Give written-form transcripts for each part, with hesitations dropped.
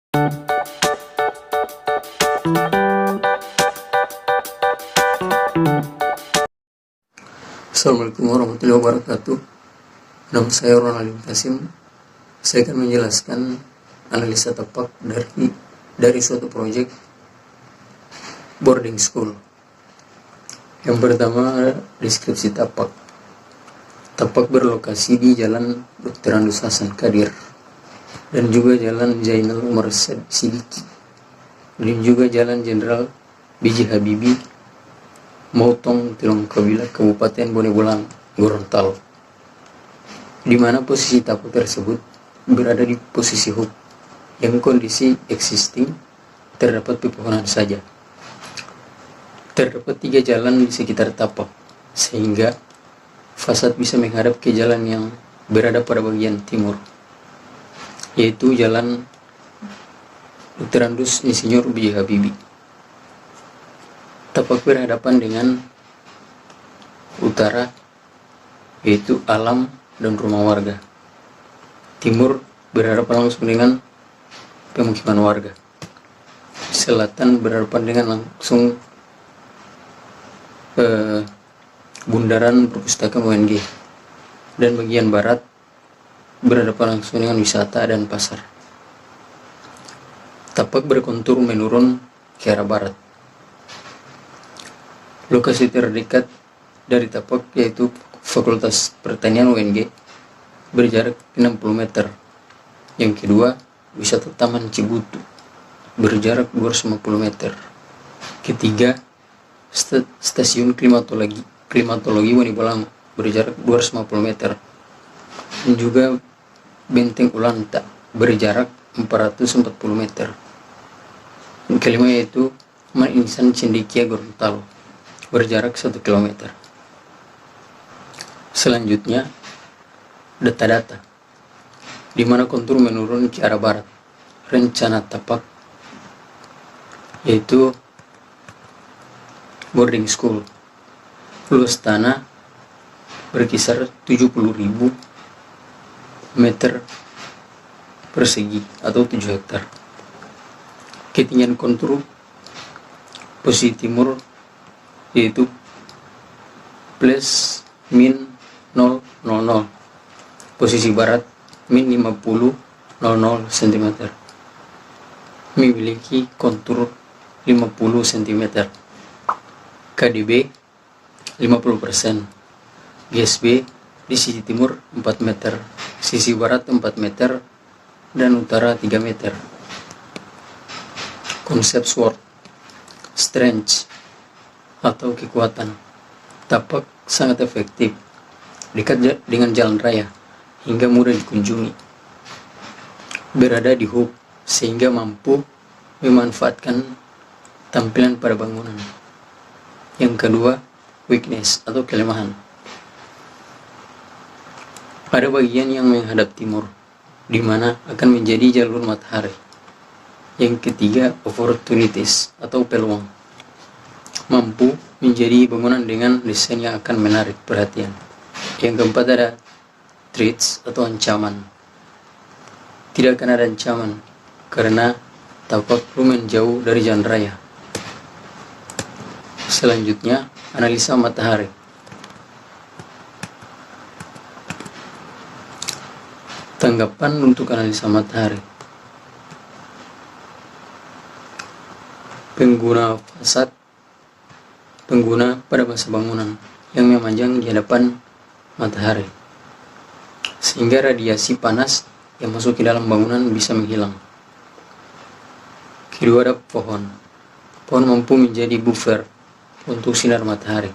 Assalamualaikum warahmatullahi wabarakatuh. Nama saya Ronaldin Kasim. Saya akan menjelaskan analisa tapak dari suatu proyek boarding school. Yang pertama, deskripsi tapak. Tapak berlokasi di Jalan Dr. Andus Hasan Kadir dan juga Jalan Zainal Umar Sidiki dan juga Jalan Jenderal B.J. Habibie, Mautong, Tilong Kabila, Kabupaten Bone Bolang, Gorontalo, di mana posisi tapak tersebut berada di posisi hub yang kondisi existing terdapat pepohonan saja. Terdapat 3 jalan di sekitar tapak, sehingga fasad bisa menghadap ke jalan yang berada pada bagian timur, yaitu Jalan Dr. Andus Insinyur B.J. Habibie. Tapak berhadapan dengan utara, yaitu alam dan rumah warga. Timur berhadapan langsung dengan pemukiman warga. Selatan berhadapan dengan langsung bundaran perpustakaan UNG. Dan bagian barat berhadapan langsung dengan wisata dan pasar. Tapak berkontur menurun ke arah barat. Lokasi terdekat dari tapak yaitu Fakultas Pertanian UNG berjarak 60 meter. Yang kedua, wisata Taman Cibutu berjarak 250 meter. Ketiga, stasiun klimatologi Bone Bolang berjarak 250 meter. Dan juga Benteng Ulanta berjarak 440 meter. Yang kelima yaitu Taman Insan Cendekia Gorontalo berjarak 1 km. Selanjutnya, data-data, di mana kontur menurun ke arah barat. Rencana tapak yaitu boarding school. Luas tanah berkisar 70.000 meter persegi atau 7 hektar. Ketinggian kontur posisi timur yaitu plus min 000, posisi barat min 50 cm, memiliki kontur 50 cm, KDB 50%, GSB di sisi timur 4 meter, sisi barat 4 meter, dan utara 3 meter. Konsep SWOT, strength atau kekuatan. Tapak sangat efektif, dekat dengan jalan raya, hingga mudah dikunjungi. Berada di hub, sehingga mampu memanfaatkan tampilan pada bangunan. Yang kedua, weakness atau kelemahan. Pada bagian yang menghadap timur, di mana akan menjadi jalur matahari. Yang ketiga, opportunities atau peluang. Mampu menjadi bangunan dengan desain yang akan menarik perhatian. Yang keempat ada threats atau ancaman. Tidak akan ada ancaman karena tapak lumayan jauh dari jalan raya. Selanjutnya, analisa matahari. Tanggapan untuk analisa matahari. Pengguna pada masa bangunan yang memanjang di hadapan matahari, sehingga radiasi panas yang masuk ke dalam bangunan bisa menghilang. Kedua ada pohon. Pohon mampu menjadi buffer untuk sinar matahari,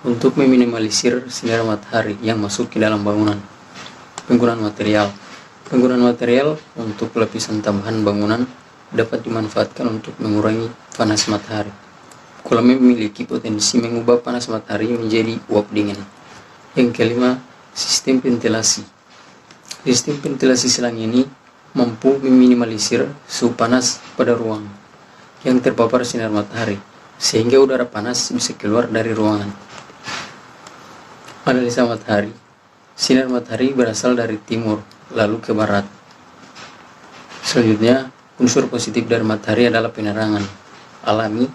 untuk meminimalisir sinar matahari yang masuk ke dalam bangunan. Penggunaan material untuk lapisan tambahan bangunan dapat dimanfaatkan untuk mengurangi panas matahari. Kolam memiliki potensi mengubah panas matahari menjadi uap dingin. Yang kelima, sistem ventilasi. Sistem ventilasi selang ini mampu meminimalisir suhu panas pada ruang yang terpapar sinar matahari, sehingga udara panas bisa keluar dari ruangan. Analisa matahari. Sinar matahari berasal dari timur, lalu ke barat. Selanjutnya, unsur positif dari matahari adalah penerangan alami,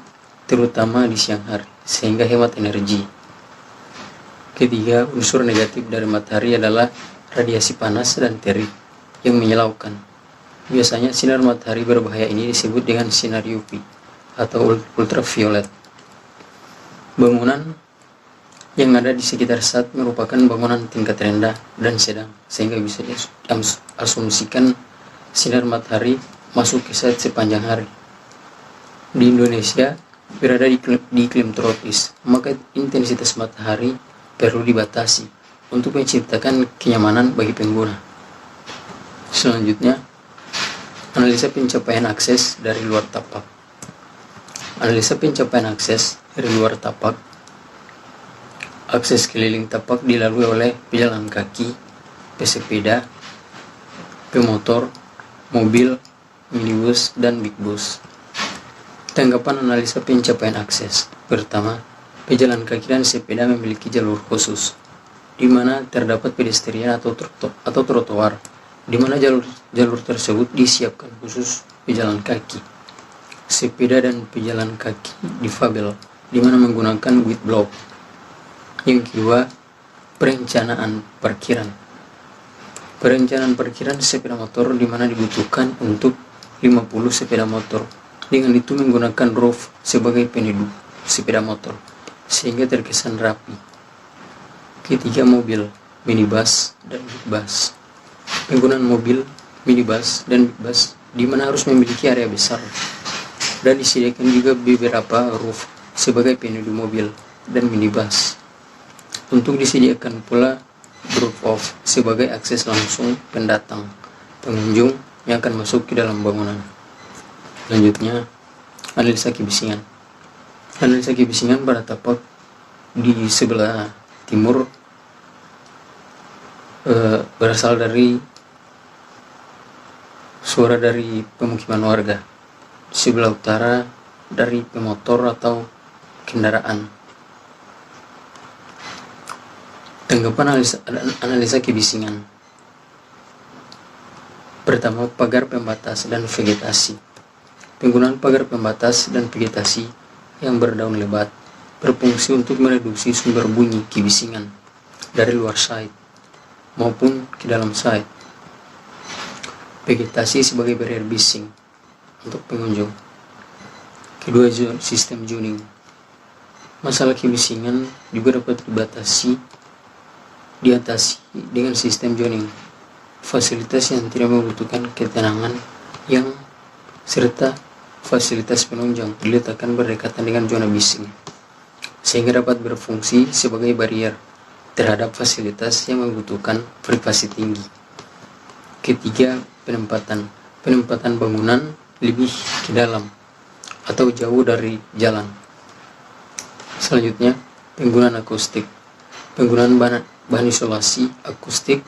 terutama di siang hari, sehingga hemat energi. Ketiga, unsur negatif dari matahari adalah radiasi panas dan terik yang menyilaukan. Biasanya sinar matahari berbahaya ini disebut dengan sinar UV atau ultraviolet. Bangunan yang ada di sekitar saat merupakan bangunan tingkat rendah dan sedang, sehingga bisa diasumsikan sinar matahari masuk ke saat sepanjang hari. Di Indonesia berada di iklim tropis, maka intensitas matahari perlu dibatasi untuk menciptakan kenyamanan bagi pengguna. Selanjutnya, analisa pencapaian akses dari luar tapak. Analisa pencapaian akses dari luar tapak. Akses keliling tapak dilalui oleh pejalan kaki, pesepeda, pemotor, mobil, minibus, dan big bus. Tanggapan analisa pencapaian akses. Pertama, pejalan kaki dan sepeda memiliki jalur khusus, di mana terdapat pedestrian atau trotoar, di mana jalur tersebut disiapkan khusus pejalan kaki. Sepeda dan pejalan kaki difabel, di mana menggunakan white block. Yang kedua, perencanaan parkiran. Perencanaan parkiran sepeda motor di mana dibutuhkan untuk 50 sepeda motor. Dengan itu menggunakan roof sebagai peneduh sepeda motor, sehingga terkesan rapi. Ketiga, mobil, minibus, dan big bus. Penggunaan mobil, minibus, dan big bus di mana harus memiliki area besar, dan disediakan juga beberapa roof sebagai peneduh mobil dan minibus. Untuk disediakan pula drop-off sebagai akses langsung pengunjung yang akan masuk ke dalam bangunan. Selanjutnya, analisa kebisingan. Analisa kebisingan pada tapak di sebelah timur berasal dari suara dari pemukiman warga. Di sebelah utara dari pemotor atau kendaraan. Tanggapan analisa kebisingan. Pertama, pagar pembatas dan vegetasi. Penggunaan pagar pembatas dan vegetasi yang berdaun lebat berfungsi untuk mereduksi sumber bunyi kebisingan dari luar site maupun ke dalam site. Vegetasi sebagai barrier bising untuk pengunjung. Kedua, sistem zoning. Masalah kebisingan juga dapat diatasi dengan sistem zoning, fasilitas yang tidak membutuhkan ketenangan yang serta fasilitas penunjang diletakkan berdekatan dengan zona bising, sehingga dapat berfungsi sebagai barrier terhadap fasilitas yang membutuhkan privasi tinggi. Ketiga, penempatan bangunan lebih ke dalam atau jauh dari jalan. Selanjutnya, penggunaan akustik. Penggunaan bahan isolasi akustik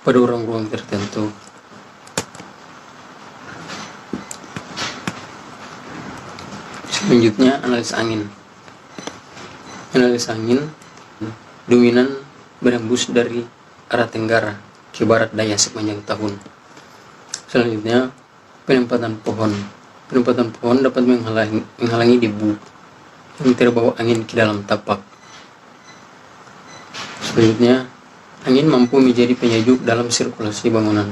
pada ruang-ruang tertentu. Selanjutnya, analisa angin. Analisa angin dominan berembus dari arah tenggara ke barat daya sepanjang tahun. Selanjutnya, penempatan pohon. Penempatan pohon dapat menghalangi debu yang terbawa angin ke dalam tapak. Selanjutnya, angin mampu menjadi penyejuk dalam sirkulasi bangunan.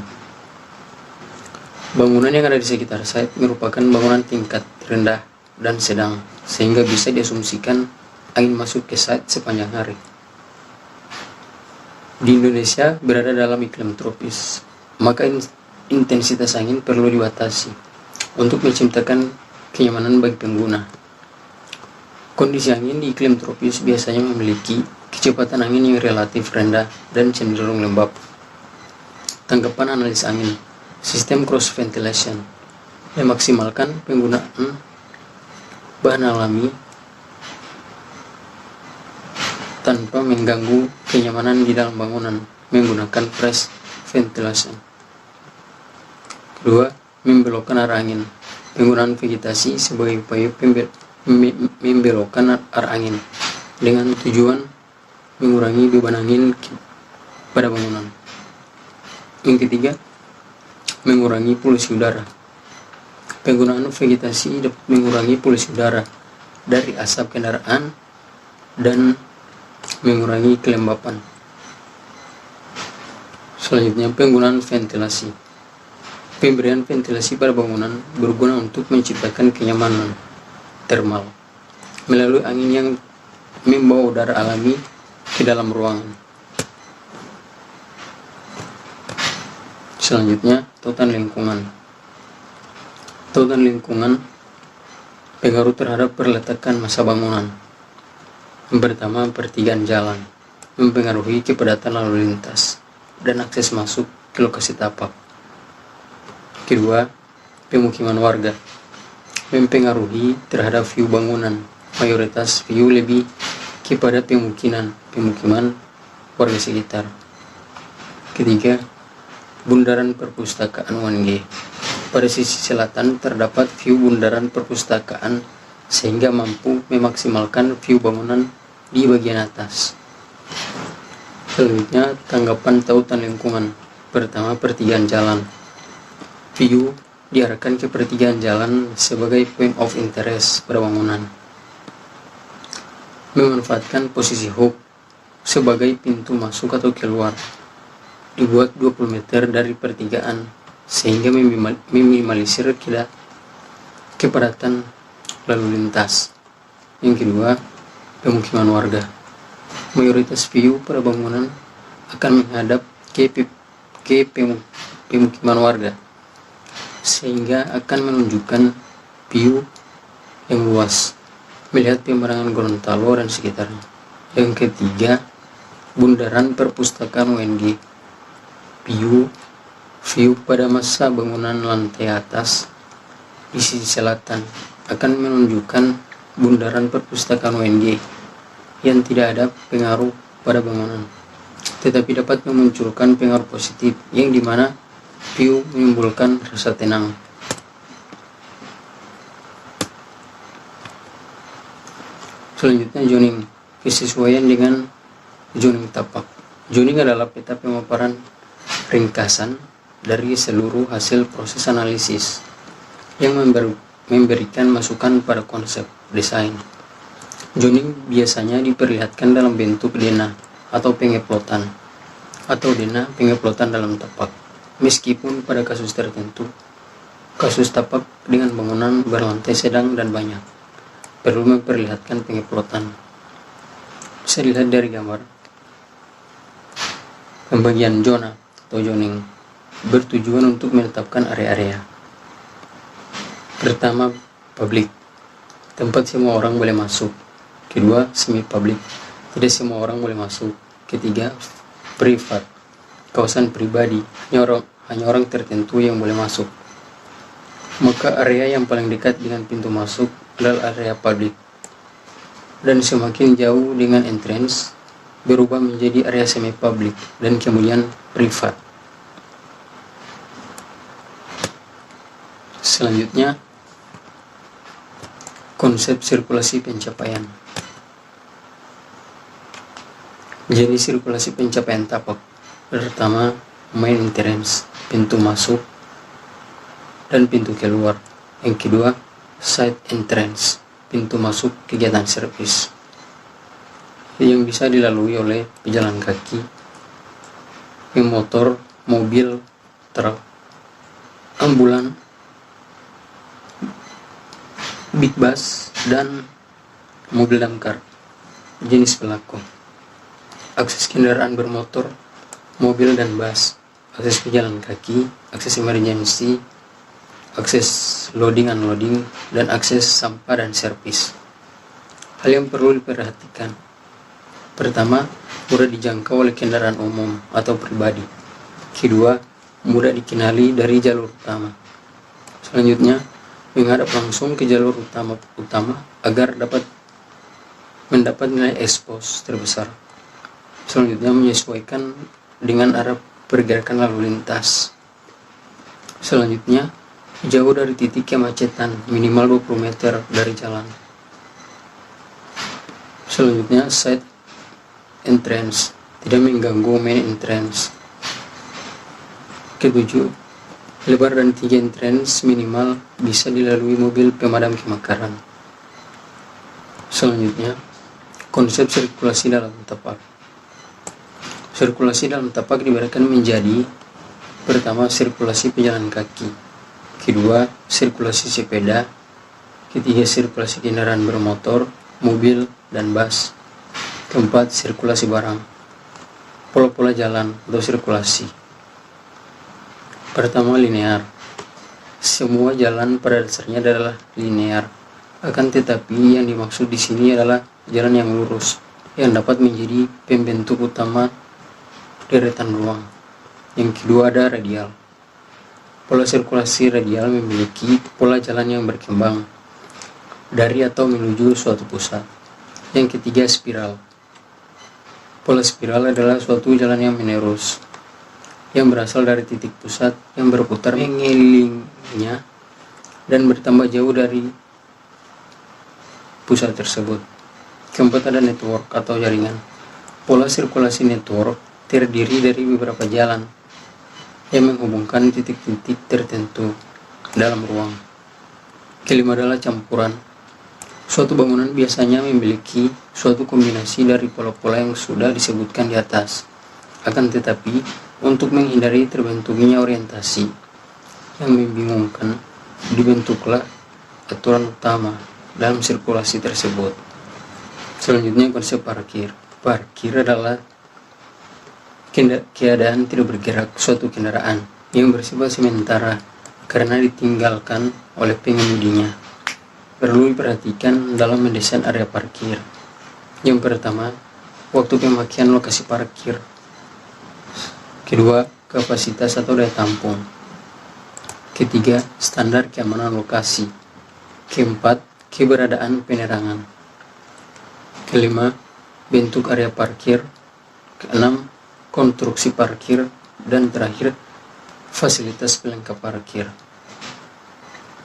Bangunan yang ada di sekitar site merupakan bangunan tingkat rendah dan sedang, sehingga bisa diasumsikan angin masuk ke site sepanjang hari. Di Indonesia berada dalam iklim tropis, maka intensitas angin perlu dibatasi untuk menciptakan kenyamanan bagi pengguna. Kondisi angin di iklim tropis biasanya memiliki kecepatan angin yang relatif rendah dan cenderung lembab. Tanggapan analisa angin. Sistem cross ventilation memaksimalkan penggunaan bahan alami tanpa mengganggu kenyamanan di dalam bangunan menggunakan press ventilation. Kedua, membelokkan arah angin. Penggunaan vegetasi sebagai upaya membelokkan arah angin dengan tujuan mengurangi beban angin pada bangunan. Yang ketiga, mengurangi polusi udara. Penggunaan vegetasi dapat mengurangi polusi udara dari asap kendaraan dan mengurangi kelembapan. Selanjutnya, penggunaan ventilasi. Pemberian ventilasi pada bangunan berguna untuk menciptakan kenyamanan termal melalui angin yang membawa udara alami ke dalam ruangan. Selanjutnya, tautan lingkungan. Tautan lingkungan pengaruh terhadap perletakan masa bangunan. Yang pertama, pertigaan jalan mempengaruhi kepadatan lalu lintas dan akses masuk ke lokasi tapak. Kedua, pemukiman warga mempengaruhi terhadap view bangunan. Mayoritas view lebih kepada pemukiman warga sekitar. Ketiga, bundaran perpustakaan UNG. Pada sisi selatan terdapat view bundaran perpustakaan sehingga mampu memaksimalkan view bangunan di bagian atas. Selanjutnya, tanggapan tautan lingkungan. Pertama, pertigaan jalan. View diarahkan ke pertigaan jalan sebagai point of interest pada bangunan. Memanfaatkan posisi hook sebagai pintu masuk atau keluar. Dibuat 20 meter dari pertigaan sehingga meminimalisir kepadatan lalu lintas. Yang kedua, pemukiman warga. Mayoritas view pada bangunan akan menghadap ke pemukiman warga sehingga akan menunjukkan view yang luas melihat pemandangan Gorontalo dan sekitarnya. Yang ketiga, bundaran perpustakaan UNG. View pada masa bangunan lantai atas di sisi selatan akan menunjukkan bundaran perpustakaan UNG yang tidak ada pengaruh pada bangunan, tetapi dapat memunculkan pengaruh positif yang dimana view menimbulkan rasa tenang. Selanjutnya, zoning. Kesesuaian dengan zoning tapak. Zoning adalah peta pemaparan ringkasan dari seluruh hasil proses analisis yang memberikan masukan pada konsep desain. Zoning biasanya diperlihatkan dalam bentuk denah atau pengeplotan atau denah pengeplotan dalam tapak. Meskipun pada kasus tertentu, kasus tapak dengan bangunan berlantai sedang dan banyak perlu memperlihatkan pengeplotan. Bisa dilihat dari gambar. Pembagian zona atau zoning bertujuan untuk menetapkan area-area. Pertama, publik, tempat semua orang boleh masuk. Kedua, semi publik, tidak semua orang boleh masuk. Ketiga, privat, kawasan pribadi, hanya orang tertentu yang boleh masuk. Maka area yang paling dekat dengan pintu masuk adalah area publik, dan semakin jauh dengan entrance berubah menjadi area semi publik dan kemudian privat. Selanjutnya, konsep sirkulasi pencapaian. Jenis sirkulasi pencapaian tapak. Pertama, main entrance, pintu masuk dan pintu keluar. Yang kedua, side entrance, pintu masuk kegiatan servis yang bisa dilalui oleh pejalan kaki, motor, mobil, truk, ambulan, big bus, dan mobil damkar. Jenis pelaku. Akses kendaraan bermotor, mobil dan bus, akses pejalan kaki, akses emergency, akses loading unloading, dan akses sampah dan servis. Hal yang perlu diperhatikan. Pertama, mudah dijangkau oleh kendaraan umum atau pribadi. Kedua, mudah dikenali dari jalur utama. Selanjutnya, menghadap langsung ke jalur utama agar dapat mendapat nilai expose terbesar. Selanjutnya, menyesuaikan dengan arah pergerakan lalu lintas. Selanjutnya, jauh dari titik kemacetan, minimal 20 meter dari jalan. Selanjutnya, side entrance, tidak mengganggu main entrance. Ketujuh, Lebar dan tinggi entrance minimal bisa dilalui mobil pemadam kebakaran. Selanjutnya, konsep sirkulasi dalam tapak. Sirkulasi dalam tapak diberikan menjadi: pertama, sirkulasi pejalan kaki; kedua, sirkulasi sepeda; ketiga, sirkulasi kendaraan bermotor, mobil, dan bus; keempat, sirkulasi barang. Pola-pola jalan atau sirkulasi. Pertama, linear. Semua jalan pada dasarnya adalah linear. Akan tetapi yang dimaksud di sini adalah jalan yang lurus, yang dapat menjadi pembentuk utama deretan ruang. Yang kedua, ada radial. Pola sirkulasi radial memiliki pola jalan yang berkembang dari atau menuju suatu pusat. Yang ketiga, spiral. Pola spiral adalah suatu jalan yang menerus, yang berasal dari titik pusat yang berputar mengelilinginya dan bertambah jauh dari pusat tersebut. Keempat, ada network atau jaringan. Pola sirkulasi network terdiri dari beberapa jalan yang menghubungkan titik-titik tertentu dalam ruang. Kelima adalah campuran. Suatu bangunan biasanya memiliki suatu kombinasi dari pola-pola yang sudah disebutkan di atas. Akan tetapi, untuk menghindari terbentuknya orientasi yang membingungkan, dibentuklah aturan utama dalam sirkulasi tersebut. Selanjutnya, konsep parkir. Parkir adalah keadaan tidak bergerak suatu kendaraan yang bersifat sementara karena ditinggalkan oleh pengemudinya. Perlu diperhatikan dalam mendesain area parkir. Yang pertama, waktu pemakaian lokasi parkir. Kedua, kapasitas atau daya tampung. Ketiga, standar keamanan lokasi. Keempat, keberadaan penerangan. Kelima, bentuk area parkir. Keenam, konstruksi parkir. Dan terakhir, fasilitas pelengkap parkir.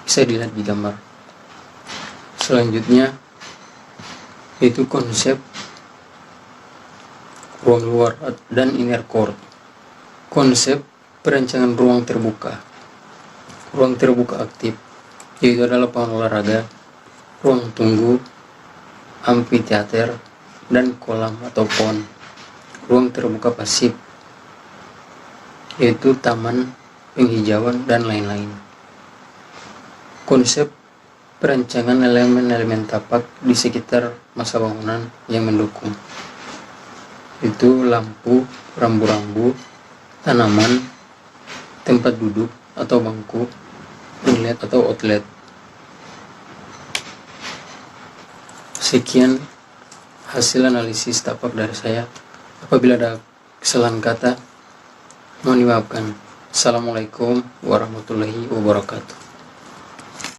Bisa dilihat di gambar. Selanjutnya, yaitu konsep ruang luar dan inner court. Konsep perancangan ruang terbuka. Ruang terbuka aktif, yaitu adalah lapangan olahraga, ruang tunggu, amphitheater, dan kolam atau pond. Ruang terbuka pasif, yaitu taman, penghijauan, dan lain-lain. Konsep perancangan elemen-elemen tapak di sekitar masa bangunan yang mendukung, itu lampu, rambu-rambu, tanaman, tempat duduk atau bangku, inlet atau outlet. Sekian hasil analisis tapak dari saya. Apabila ada kesalahan kata, mohon dimaafkan. Assalamualaikum warahmatullahi wabarakatuh.